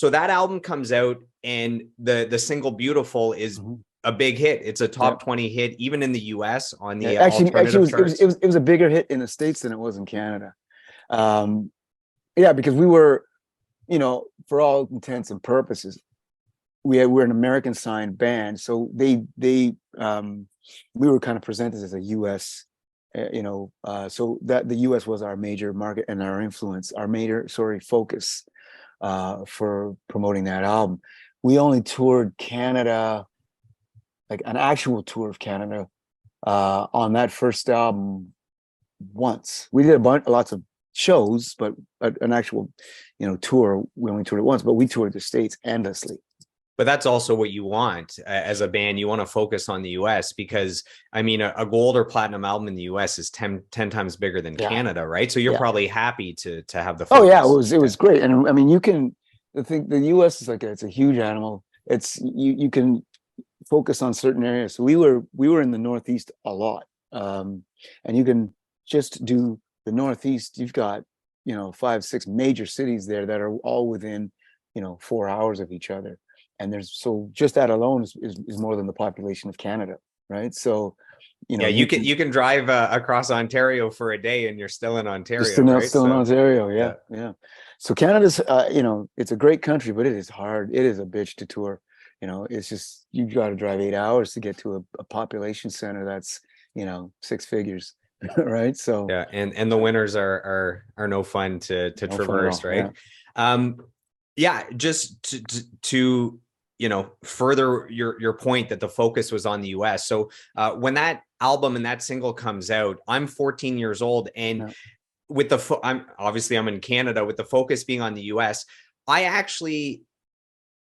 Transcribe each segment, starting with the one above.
So that album comes out, and the single "Beautiful" is a big hit. It's a top 20 hit, even in the US on the Actually, alternative charts. it was a bigger hit in the States than it was in Canada. Yeah, because we were, for all intents and purposes, we're an American signed band, so we were kind of presented as a U.S. So that the U.S. was our major market and our influence, our major focus for promoting that album. We only toured Canada, like an actual tour of Canada, on that first album once. We did lots of shows, but an actual, tour, we only toured it once. But we toured the States endlessly. But that's also what you want as a band. You want to focus on the US, because I mean, a gold or platinum album in the US is 10 times bigger than Canada, right? So you're probably happy to have the focus. Oh yeah, it was great. And I mean, the US is it's a huge animal. It's you can focus on certain areas. So we were in the Northeast a lot. And you can just do the Northeast. You've got, 5, 6 major cities there that are all within, 4 hours of each other. And just that alone is more than the population of Canada, right? So, you can drive across Ontario for a day and you're still in Ontario, still in Ontario, yeah. So Canada's, it's a great country, but it is hard. It is a bitch to tour. It's just, you've got to drive 8 hours to get to a population center that's, 6 figures, right? So yeah, and the winters are no fun to traverse, right? Yeah. Just to further your point that the focus was on the US. So when that album and that single comes out, I'm 14 years old, and with I'm in Canada, with the focus being on the US, I actually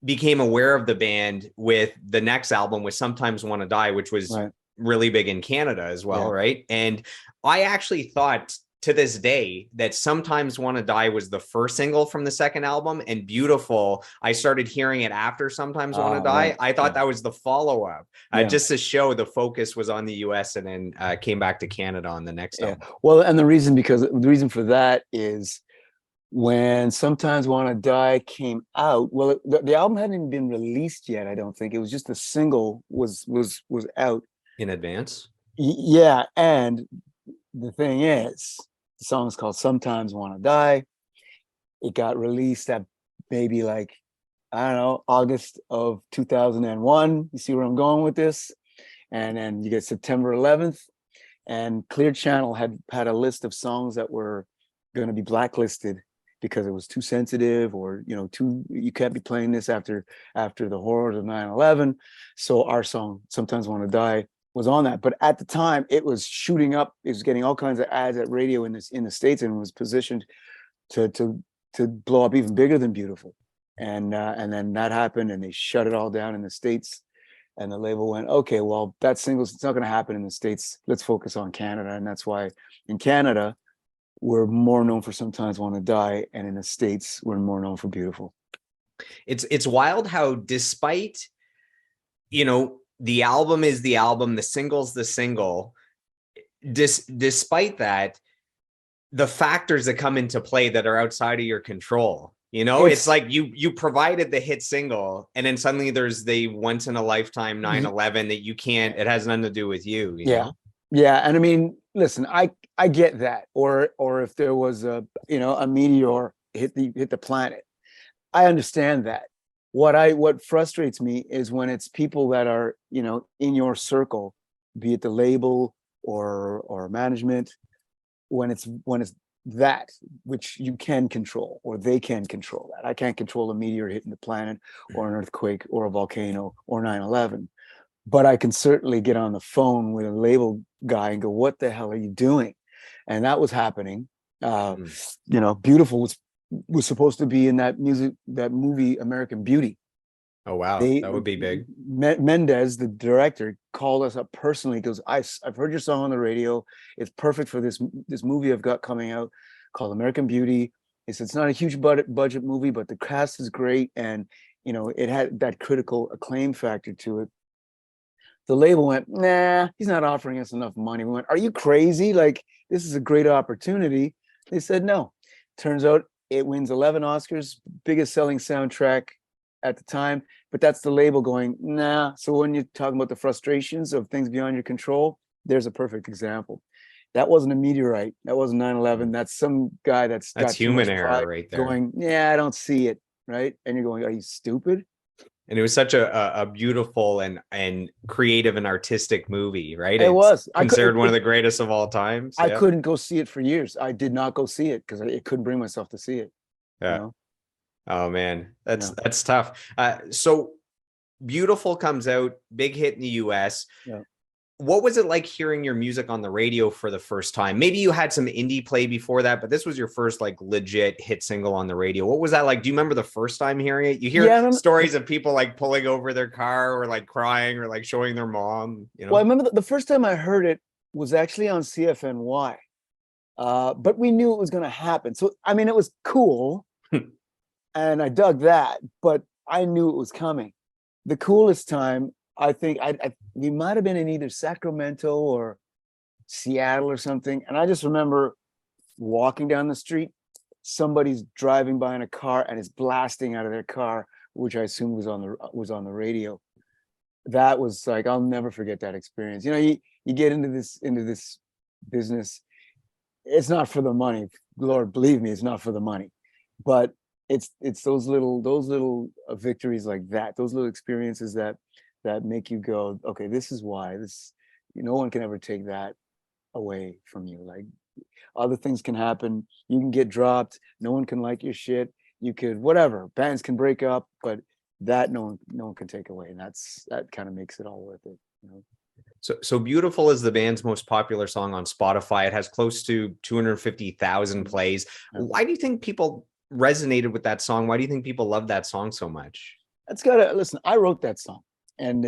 became aware of the band with the next album, with Sometimes Want to Die, which was really big in Canada as well, right? And I actually thought, to this day, that Sometimes Want to Die was the first single from the second album, and Beautiful, I started hearing it after Sometimes Want to Die. I thought that was the follow-up, just to show the focus was on the US, and then came back to Canada on the next album. Well, and the reason for that is, when Sometimes Want to Die came out, well, the album hadn't even been released yet. I don't think it was just the single was out in advance. Yeah, and the thing is, the song is called Sometimes Want to Die. It got released at maybe August of 2001. You see where I'm going with this? And then you get September 11th, and Clear Channel had a list of songs that were going to be blacklisted because it was too sensitive, or you can't be playing this after the horrors of 9/11. So our song Sometimes Want to Die was on that. But at the time, it was shooting up. It was getting all kinds of ads at radio in the States, and was positioned to blow up even bigger than Beautiful. And then that happened, and they shut it all down in the States. And the label went, okay, well, that single's, it's not going to happen in the States. Let's focus on Canada. And that's why in Canada, we're more known for Sometimes Want to Die, and in the States, we're more known for Beautiful. It's wild how, despite, the album is the album, the single's the single, despite that, the factors that come into play that are outside of your control, it's like you provided the hit single, and then suddenly there's the once in a lifetime 9/11 that you can't, it has nothing to do with you. Yeah. And I mean, listen, I get that. Or if there was a meteor hit the planet, I understand that. What frustrates me is when it's people that are, in your circle, be it the label or management, when it's that which you can control, or they can control that. I can't control a meteor hitting the planet, or an earthquake, or a volcano, or 9/11. But I can certainly get on the phone with a label guy and go, what the hell are you doing? And that was happening. Beautiful was supposed to be in that movie American Beauty. Oh wow, that would be big. Mendez, the director, called us up personally. He goes, I've heard your song on the radio. It's perfect for this movie I've got coming out called American Beauty. He said, it's not a huge budget movie, but the cast is great, and it had that critical acclaim factor to it. The label went, nah, he's not offering us enough money. We went, are you crazy? Like, this is a great opportunity. They said no. Turns out It wins 11 Oscars, biggest selling soundtrack at the time. But that's the label going, nah. So when you're talking about the frustrations of things beyond your control, there's a perfect example. That wasn't a meteorite. That wasn't 9/11. That's some guy that's got too human much error pride right there. going, yeah, I don't see it, right? And you're going, are you stupid? And it was such a beautiful and creative and artistic movie, right? It It's was. considered one of the greatest of all times. I couldn't go see it for years. I did not go see it because I couldn't bring myself to see it. Yeah. You know? Oh man, that's tough. So Beautiful comes out, big hit in the US. Yeah. What was it like hearing your music on the radio for the first time? Maybe you had some indie play before that, but this was your first like legit hit single on the radio. What was that like? Do you remember the first time hearing it? You hear stories of people like pulling over their car or like crying or like showing their mom, you know? Well, I remember the first time I heard it was actually on CFNY. But we knew it was going to happen. So, I mean, it was cool and I dug that, but I knew it was coming. The coolest time, I think we might have been in either Sacramento or Seattle or something. And I just remember walking down the street, somebody's driving by in a car and is blasting out of their car, which I assume was on the radio. That was like, I'll never forget that experience. You know, you get into this business. It's not for the money. Lord, believe me, it's not for the money. But it's those little victories like that, those little experiences that make you go, okay, this is why no one can ever take that away from you. Like other things can happen. You can get dropped. No one can like your shit. You could, whatever, bands can break up, but that no one can take away. And that kind of makes it all worth it, you know? So Beautiful is the band's most popular song on Spotify. It has close to 250,000 plays. Why do you think people resonated with that song? Why do you think people love that song so much? Listen, I wrote that song and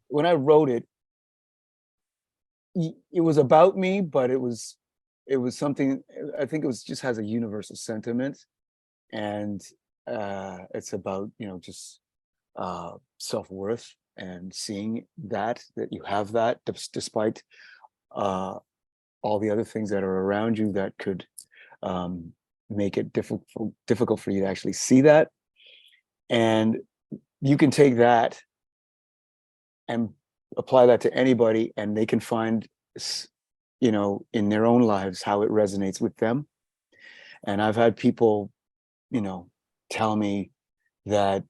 when I wrote it, it was about me, but it was something, I think it was just has a universal sentiment. And it's about, just self-worth and seeing that you have that despite all the other things that are around you that could make it difficult for you to actually see that. And you can take that and apply that to anybody and they can find, in their own lives how it resonates with them. And I've had people, tell me that,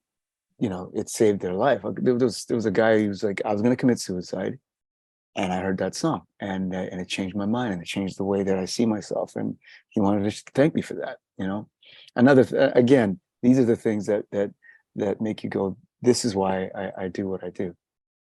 it saved their life. There was a guy who was like, I was going to commit suicide and I heard that song and it changed my mind and it changed the way that I see myself. And he wanted to thank me for that, again, these are the things that make you go, this is why I do what I do.